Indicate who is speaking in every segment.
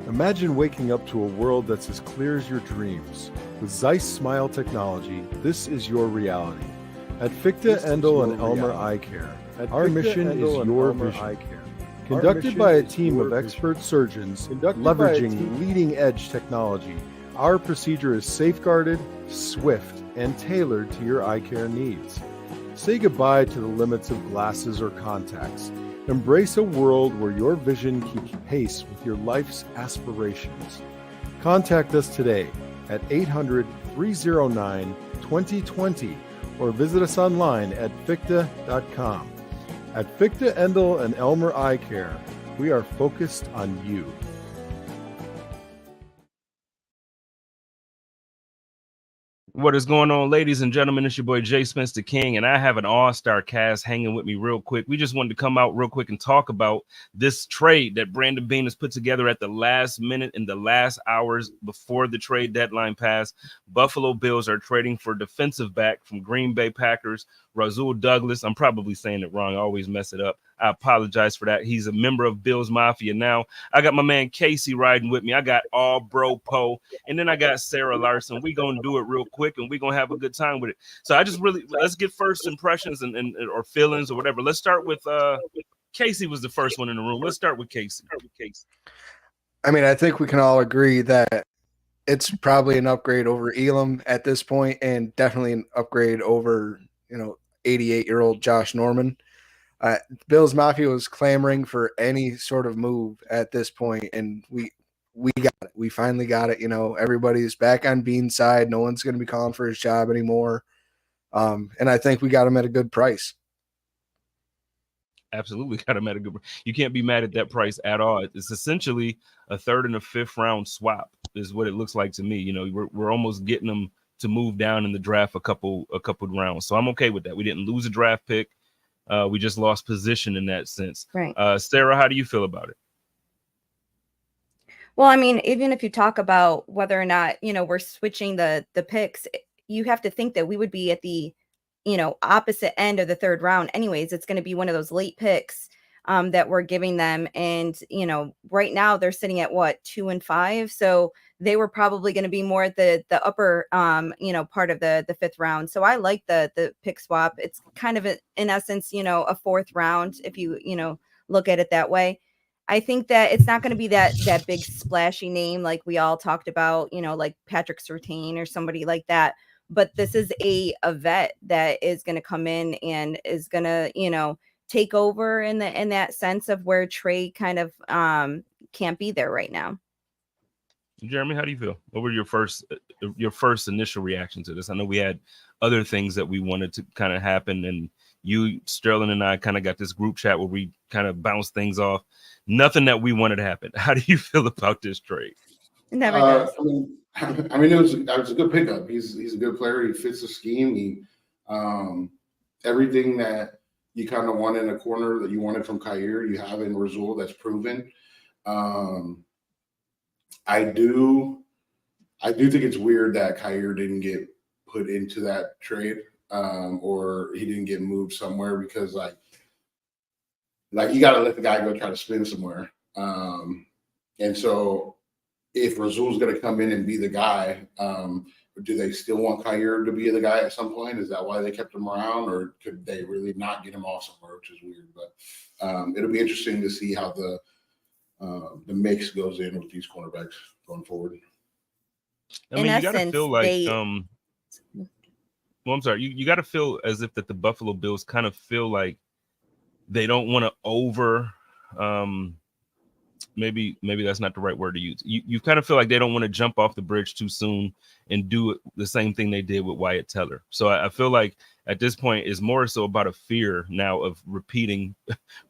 Speaker 1: Imagine waking up to a world that's as clear as your dreams. With Zeiss Smile technology, this is your reality. At Fichte, Endel, and Elmer Eye Care, our mission is your vision. Conducted by a team of expert surgeons leveraging leading-edge technology, our procedure is safeguarded, swift, and tailored to your eye care needs. Say goodbye to the limits of glasses or contacts. Embrace a world where your vision keeps pace with your life's aspirations. Contact us today at 800-309-2020 or visit us online at fichte.com. At Fichte, Endel, and Elmer Eye Care, we are focused on you.
Speaker 2: What is going on, ladies and gentlemen? It's your boy Jay Spence the King, and I have an all-star cast hanging with me real quick. We just wanted to come out real quick and talk about this trade that Brandon Beane has put together at the last minute in the last hours before the trade deadline passed. Buffalo Bills are trading for defensive back from Green Bay Packers, Rasul Douglas. I'm probably saying it wrong. I always mess it up. I apologize for that. He's a member of Bills Mafia now. I got my man Casey riding with me. I got All Bro Poe, and then I got Sarah Larson. We're going to do it real quick, and we're going to have a good time with it. So I just really, let's get first impressions and or feelings or whatever. Let's start with Casey was the first one in the room. Let's start with Casey.
Speaker 3: I mean, I think we can all agree that it's probably an upgrade over Elam at this point, and definitely an upgrade over, 88-year-old Josh Norman. Bills Mafia was clamoring for any sort of move at this point, and we got it. We finally got it. Everybody's back on Bean's side. No one's going to be calling for his job anymore. And I think we got him at a good price.
Speaker 2: Absolutely got him at a good price. You can't be mad at that price at all. It's essentially a third and a fifth round swap is what it looks like to me. We're almost getting them to move down in the draft a couple rounds. So I'm okay with that. We didn't lose a draft pick. We just lost position in that sense.
Speaker 4: Right.
Speaker 2: Sarah, how do you feel about it?
Speaker 4: Well, I mean, even if you talk about whether or not, we're switching the picks, you have to think that we would be at the, opposite end of the third round. Anyways, it's going to be one of those late picks that we're giving them. And, right now they're sitting at 2 and 5. So they were probably going to be more at the upper, part of the fifth round. So I like the pick swap. It's kind of in essence, a fourth round, if you, look at it that way. I think that it's not going to be that big splashy name like we all talked about, like Patrick Surtain or somebody like that. But this is a vet that is going to come in and is going to, take over in that sense of where Trey kind of can't be there right now.
Speaker 2: Jeremy, how do you feel? What were your first initial reaction to this? I know we had other things that we wanted to kind of happen, and you, Sterling, and I kind of got this group chat where we kind of bounced things off. Nothing that we wanted to happen. How do you feel about this trade?
Speaker 4: Never does.
Speaker 5: I mean, it was a good pickup. He's a good player. He fits the scheme. He everything that you kind of want in a corner that you wanted from Kaiir, you have in Rasul. That's proven. I do think it's weird that Kaiir didn't get put into that trade, or he didn't get moved somewhere, because like you got to let the guy go try to spin somewhere. And so if Rasul's going to come in and be the guy, do they still want Kaiir to be the guy at some point? Is that why they kept him around, or could they really not get him off somewhere, which is weird? But it'll be interesting to see how the mix goes in with these cornerbacks going forward.
Speaker 2: I mean, you got to feel like well, I'm sorry. You got to feel as if that the Buffalo Bills kind of feel like they don't want to over maybe that's not the right word to use. You kind of feel like they don't want to jump off the bridge too soon and do the same thing they did with Wyatt Teller. So I feel like at this point it's more so about a fear now of repeating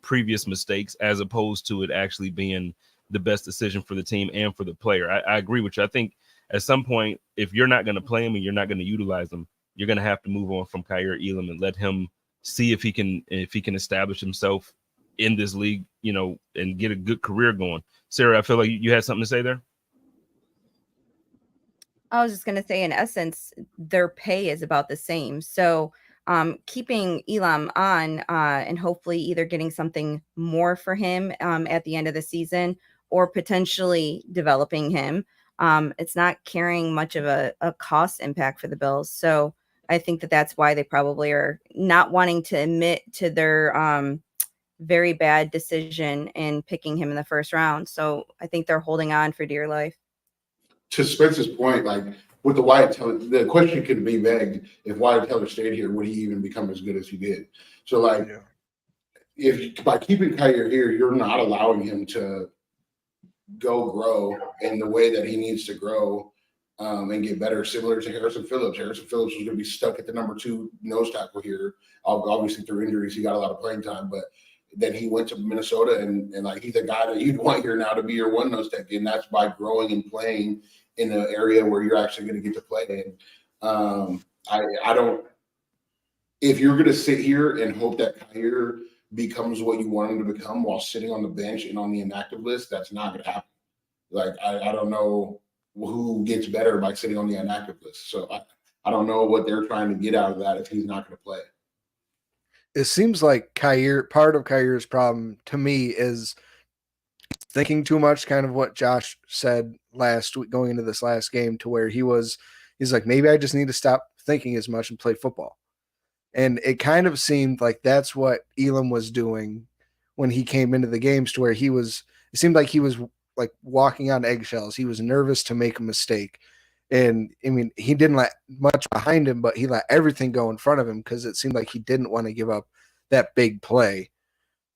Speaker 2: previous mistakes, as opposed to it actually being the best decision for the team and for the player. I agree with you. I think at some point, if you're not going to play him and you're not going to utilize him, you're going to have to move on from Kaiir Elam and let him see if he can establish himself in this league, and get a good career going. Sarah, I feel like you had something to say there.
Speaker 4: I was just going to say, in essence, their pay is about the same. So keeping Elam on and hopefully either getting something more for him at the end of the season, or potentially developing him, it's not carrying much of a cost impact for the Bills. So I think that that's why they probably are not wanting to admit to their very bad decision in picking him in the first round. So I think they're holding on for dear life.
Speaker 5: To Spencer's point, like with the Wyatt Teller, the question could be begged: if Wyatt Teller stayed here, would he even become as good as he did? So, like, if by keeping Kyer here, you're not allowing him to grow in the way that he needs to grow and get better, similar to Harrison Phillips. Harrison Phillips was going to be stuck at the number 2 nose tackle here. Obviously, through injuries, he got a lot of playing time, but then he went to Minnesota, and like he's a guy that you'd want here now to be your 1 nose tackle, and that's by growing and playing in an area where you're actually going to get to play in. I don't. If you're going to sit here and hope that Kyer becomes what you want him to become while sitting on the bench and on the inactive list, that's not going to happen. Like, I don't know who gets better by sitting on the inactive list. So I don't know what they're trying to get out of that if he's not going to play.
Speaker 3: It seems like part of Kyer's problem to me is thinking too much, kind of what Josh said last week going into this last game, to where he's like, maybe I just need to stop thinking as much and play football. And it kind of seemed like that's what Elam was doing when he came into the games, to where it seemed like he was like walking on eggshells. He was nervous to make a mistake. And I mean, he didn't let much behind him, but he let everything go in front of him because it seemed like he didn't want to give up that big play.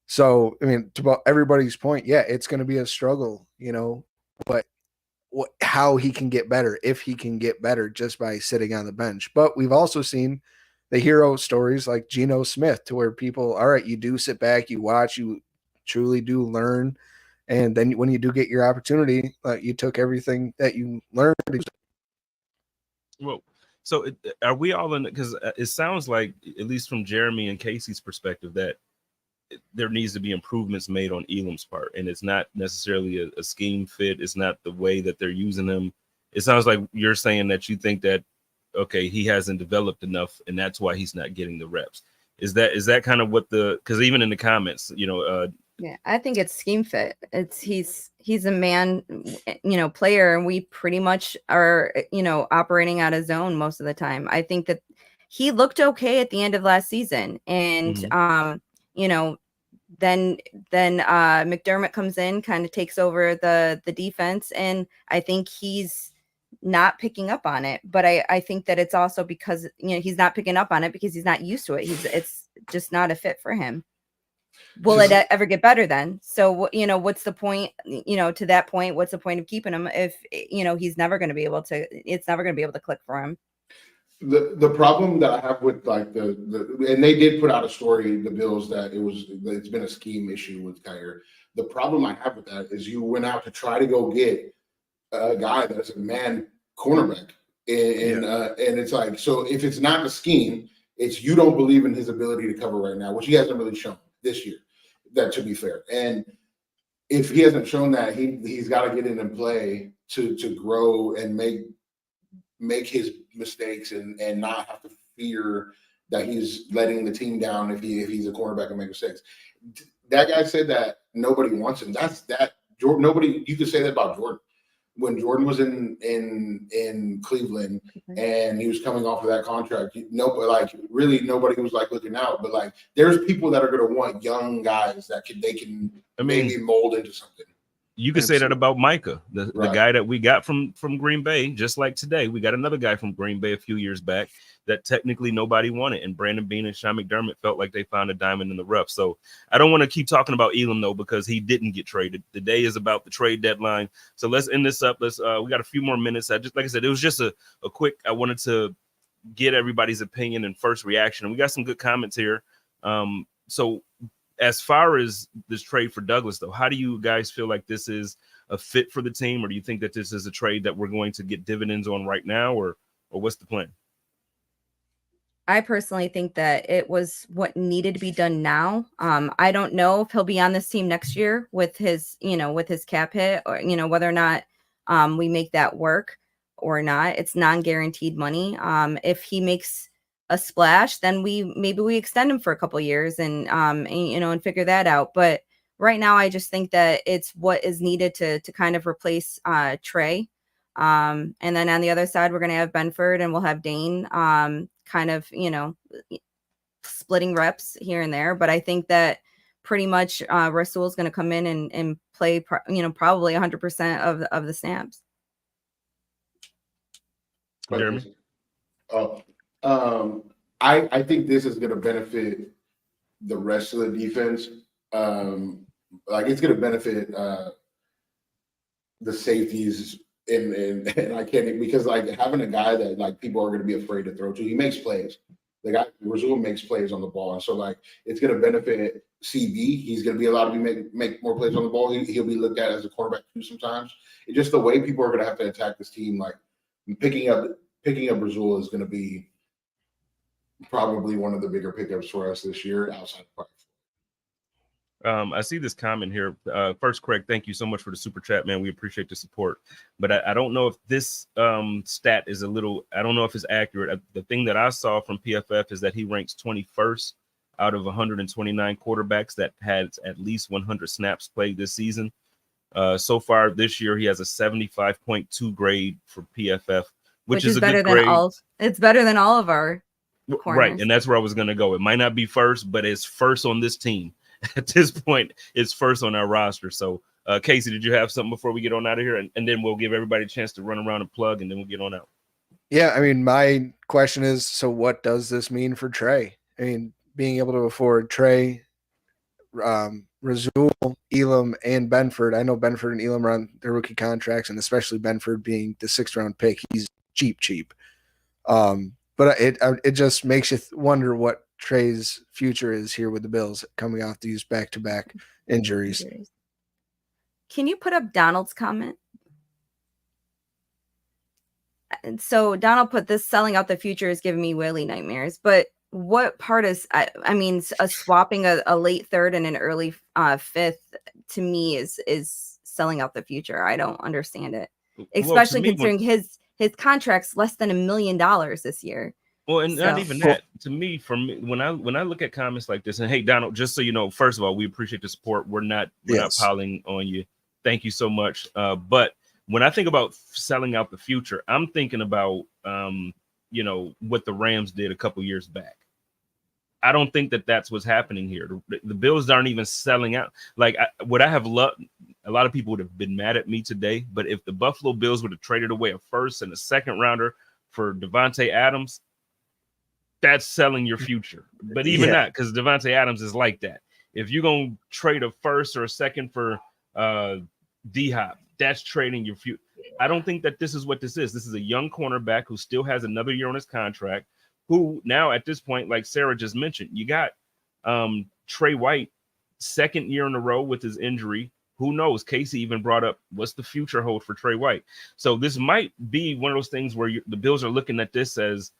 Speaker 3: So, I mean, to everybody's point, yeah, it's going to be a struggle, but how he can get better, if he can get better just by sitting on the bench. But we've also seen the hero stories like Geno Smith, to where people, all right, you do sit back, you watch, you truly do learn. And then when you do get your opportunity, you took everything that you learned.
Speaker 2: Well, so are we all in? Because it sounds like, at least from Jeremy and Casey's perspective, that there needs to be improvements made on Elam's part, and it's not necessarily a scheme fit. It's not the way that they're using him. It sounds like you're saying that you think that, okay, he hasn't developed enough, and that's why he's not getting the reps. Is that kind of what because even in the comments,
Speaker 4: yeah, I think it's scheme fit. He's a man, player, and we pretty much are, operating out of zone most of the time. I think that he looked okay at the end of last season, and then McDermott comes in, kind of takes over the defense, and I think he's not picking up on it. But I think that it's also because he's not picking up on it because he's not used to it. It's just not a fit for him. Will it ever get better then? So, what's the point, to that point, what's the point of keeping him if, he's never going to be able to, it's never going to be able to click for him.
Speaker 5: The problem that I have with and they did put out a story, the Bills, that it's been a scheme issue with Kyer. The problem I have with that is you went out to try to go get a guy that's a man cornerback. And it's like, so if it's not the scheme, it's you don't believe in his ability to cover right now, which he hasn't really shown this year, that to be fair. And if he hasn't shown that, he's got to get in and play to grow and make his mistakes and not have to fear that he's letting the team down if he's a cornerback and make mistakes. That guy said that nobody wants him. Jordan. You could say that about Jordan. When Jordan was in Cleveland and he was coming off of that contract, really nobody was looking out. But there's people that are going to want young guys that they can maybe mold into something.
Speaker 2: You could say that about Micah, the guy that we got from Green Bay. Just like today, we got another guy from Green Bay a few years back that technically nobody wanted, and Brandon Beane and Sean McDermott felt like they found a diamond in the rough. So I don't want to keep talking about Elam though, because he didn't get traded. The day is about the trade deadline. So let's end this up. We got a few more minutes. Like I said, it was just a quick. I wanted to get everybody's opinion and first reaction. And we got some good comments here. So as far as this trade for Douglas, though, how do you guys feel like this is a fit for the team, or do you think that this is a trade that we're going to get dividends on right now, or what's the plan?
Speaker 4: I personally think that it was what needed to be done now. I don't know if he'll be on this team next year with his cap hit, or, whether or not we make that work or not. It's non-guaranteed money. If he makes a splash, then maybe we extend him for a couple of years and figure that out. But right now, I just think that it's what is needed to kind of replace Trey. And then on the other side, we're going to have Benford and we'll have Dane kind of, splitting reps here and there. But I think that pretty much Rasul is going to come in and play, probably 100% of the snaps.
Speaker 2: Jeremy?
Speaker 5: I think this is going to benefit the rest of the defense. It's going to benefit the safeties, and I can't, because like having a guy that like people are going to be afraid to throw to. He makes plays. The guy Rasul makes plays on the ball, and so like it's going to benefit CB. He's going to be allowed to make more plays on the ball. He'll be looked at as a quarterback too sometimes. It's just the way people are going to have to attack this team. Like picking up Rasul is going to be probably one of the bigger pickups for us this year outside of Park.
Speaker 2: I see this comment here. First, Craig, thank you so much for the super chat, man. We appreciate the support. But I don't know if this stat is I don't know if it's accurate. The thing that I saw from PFF is that he ranks 21st out of 129 quarterbacks that had at least 100 snaps played this season. So far this year, he has a 75.2 grade for PFF, which is a
Speaker 4: better
Speaker 2: good grade.
Speaker 4: It's better than all of our corners.
Speaker 2: Right, and that's where I was going to go. It might not be first, but it's first on this team. At this point, it's first on our roster. So, Casey, did you have something before we get on out of here? And then we'll give everybody a chance to run around and plug, and then we'll get on out.
Speaker 3: Yeah, I mean, my question is, so what does this mean for Trey? I mean, being able to afford Trey, Rasul, Elam, and Benford. I know Benford and Elam are on their rookie contracts, and especially Benford being the 6th-round pick, he's cheap. But it just makes you wonder what Trey's future is here with the Bills coming off these back-to-back injuries.
Speaker 4: Can you put up Donald's comment? And so Donald put this: selling out the future is giving me Willie nightmares. But what part is, I mean, swapping a late 3rd and an early 5th to me is selling out the future. I don't understand it, especially considering his contract's less than $1 million this year.
Speaker 2: Well, and not even that. To me, when I look at comments like this, and hey, Donald, just so you know, first of all, we appreciate the support. We're not piling on you. Thank you so much. But when I think about selling out the future, I'm thinking about what the Rams did a couple years back. I don't think that that's what's happening here. The Bills aren't even selling out. Like, would I have loved? A lot of people would have been mad at me today. But if the Buffalo Bills would have traded away a 1st and a 2nd rounder for Devontae Adams, that's selling your future. But even not, because Devontae Adams is like that. If you're going to trade a 1st or a 2nd for D-Hop, that's trading your future. I don't think that this is what this is. This is a young cornerback who still has another year on his contract, who now at this point, like Sarah just mentioned, you got Trey White, 2nd year in a row with his injury. Who knows? Casey even brought up, what's the future hold for Trey White? So this might be one of those things where the Bills are looking at this as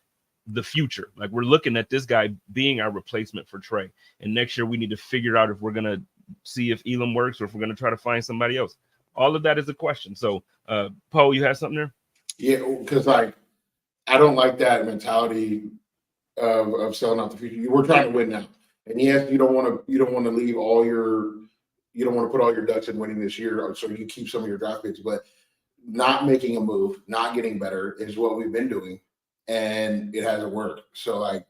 Speaker 2: the future. Like, we're looking at this guy being our replacement for Trey. And next year we need to figure out if we're going to see if Elam works or if we're going to try to find somebody else. All of that is a question. So, Poe, you have something there?
Speaker 5: Yeah, because I don't like that mentality of selling out the future. We're trying to win now. And yes, you don't want to leave you don't want to put all your ducks in winning this year, so you keep some of your draft picks, but not making a move, not getting better is what we've been doing. And it hasn't worked. So like,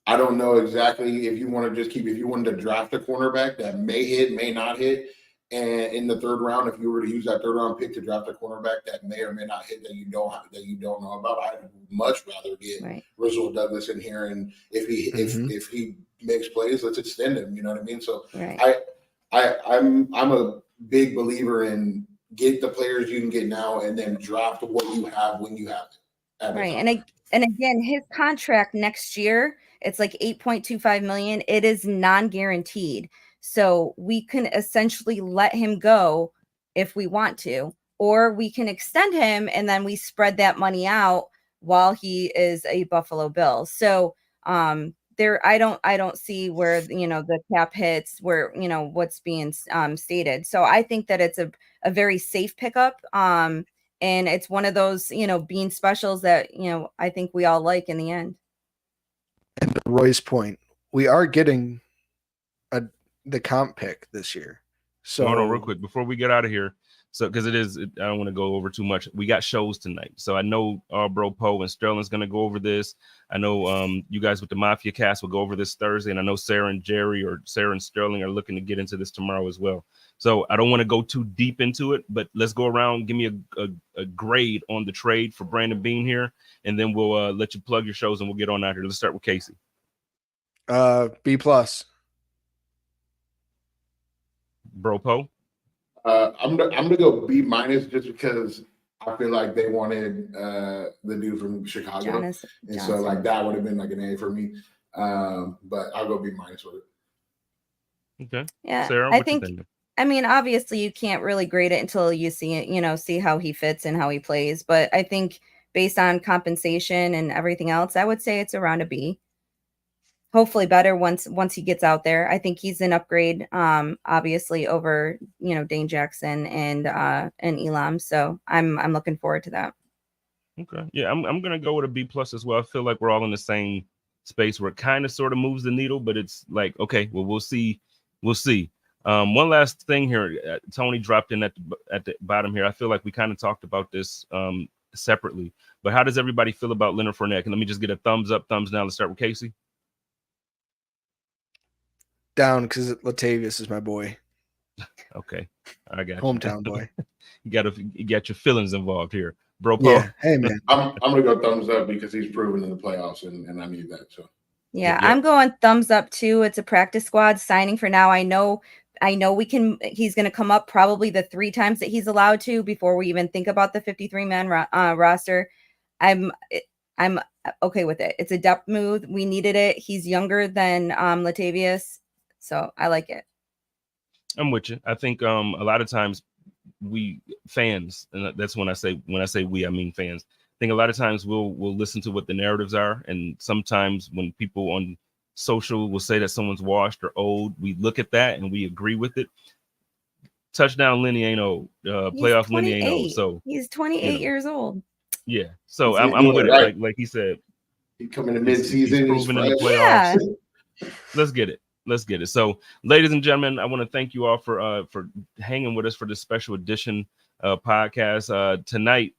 Speaker 5: I don't know exactly if you wanted to draft a cornerback that may hit, may not hit. And in the 3rd round, if you were to use that 3rd round pick to draft a cornerback that may or may not hit that you don't know about, I'd much rather get Rasul Douglas in here. And if he makes plays, let's extend him. You know what I mean? So I'm a big believer in get the players you can get now and then draft what you have when you have it.
Speaker 4: Right. And again, his contract next year, it's like $8.25 million. It is non-guaranteed. So we can essentially let him go if we want to, or we can extend him and then we spread that money out while he is a Buffalo Bill. So I don't see where, the cap hits, where, what's being stated. So I think that it's a very safe pickup. And it's one of those, bean specials that, I think we all like in the end.
Speaker 3: And to Roy's point, we are getting the comp pick this year. So
Speaker 2: hold on real quick before we get out of here. So, because I don't want to go over too much. We got shows tonight. So I know bro Poe and Sterling's going to go over this. I know you guys with the Mafia cast will go over this Thursday. And I know Sarah and Jerry or Sarah and Sterling are looking to get into this tomorrow as well. So I don't want to go too deep into it, but let's go around. Give me a grade on the trade for Brandon Beane here. And then we'll let you plug your shows and we'll get on out here. Let's start with Casey.
Speaker 3: B+.
Speaker 2: Bro Poe.
Speaker 5: I'm gonna go B- just because I feel like they wanted the dude from Chicago, and so like that would have been like an A for me. But I'll go B- with it.
Speaker 2: Okay.
Speaker 4: Yeah,
Speaker 2: Sarah,
Speaker 4: I think. I mean, obviously, you can't really grade it until you see it. See how he fits and how he plays. But I think based on compensation and everything else, I would say it's around a B. Hopefully better once he gets out there. I think he's an upgrade, obviously over Dane Jackson and Elam. So I'm looking forward to that.
Speaker 2: Okay, yeah, I'm gonna go with a B+ as well. I feel like we're all in the same space where it kind of sort of moves the needle, but it's like, okay, well, we'll see. One last thing here, Tony dropped in at the bottom here. I feel like we kind of talked about this separately, but how does everybody feel about Leonard Fournette? And let me just get a thumbs up, thumbs down. Let's start with Casey.
Speaker 3: Down, because Latavius is my boy.
Speaker 2: Okay, I got
Speaker 3: hometown boy.
Speaker 2: You got your feelings involved here, bro. Paul.
Speaker 3: Yeah, hey man.
Speaker 5: I'm gonna go thumbs up because he's proven in the playoffs, and I need that. So
Speaker 4: yeah, I'm going thumbs up too. It's a practice squad signing for now. I know he's going to come up probably the 3 times that he's allowed to before we even think about the 53-man roster. I'm okay with it. It's a depth move. We needed it. He's younger than Latavius, so I like it.
Speaker 2: I'm with you. I think a lot of times we fans, and that's when I say we, I mean fans. I think a lot of times we'll listen to what the narratives are, and sometimes when people on social will say that someone's washed or old, we look at that and we agree with it. Touchdown Lenny ain't old. Playoff Lenny ain't old. So
Speaker 4: he's 28 years old.
Speaker 2: Yeah. So I'm with it. Like he said,
Speaker 5: he coming in mid-season,
Speaker 2: he's proven in the playoffs. Yeah. Let's get it. So, ladies and gentlemen, I want to thank you all for hanging with us for this special edition podcast tonight.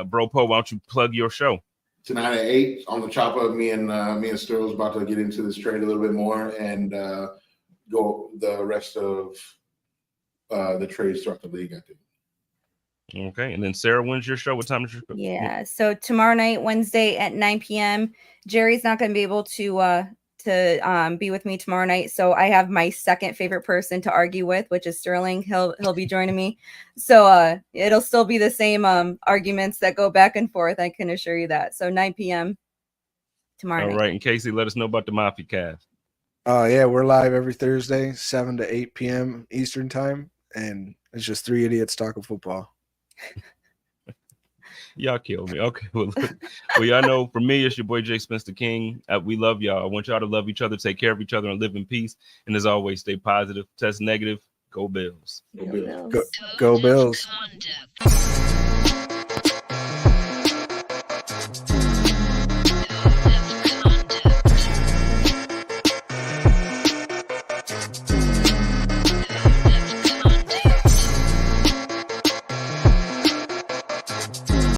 Speaker 2: Bro Poe, why don't you plug your show?
Speaker 5: Tonight at 8 on the chop up, me and Sterl's about to get into this trade a little bit more and go the rest of the trades throughout the league, I think.
Speaker 2: Okay, and then Sarah, when's your show? What time is your show?
Speaker 4: Yeah, so tomorrow night, Wednesday at 9 p.m. Jerry's not going to be able to be with me tomorrow night, so I have my second favorite person to argue with, which is Sterling. He'll be joining me, so it'll still be the same arguments that go back and forth. I can assure you that. So 9 p.m. tomorrow night.
Speaker 2: All right, and Casey, let us know about the Mafia cast.
Speaker 3: Yeah, we're live every Thursday, 7 to 8 p.m. Eastern time, and it's just 3 idiots talking football.
Speaker 2: Y'all kill me. Okay, well, y'all know for me, it's your boy Jay Spence the King. We love y'all. I want y'all to love each other, take care of each other, and live in peace. And as always, stay positive, test negative, go Bills.
Speaker 3: Go Bills.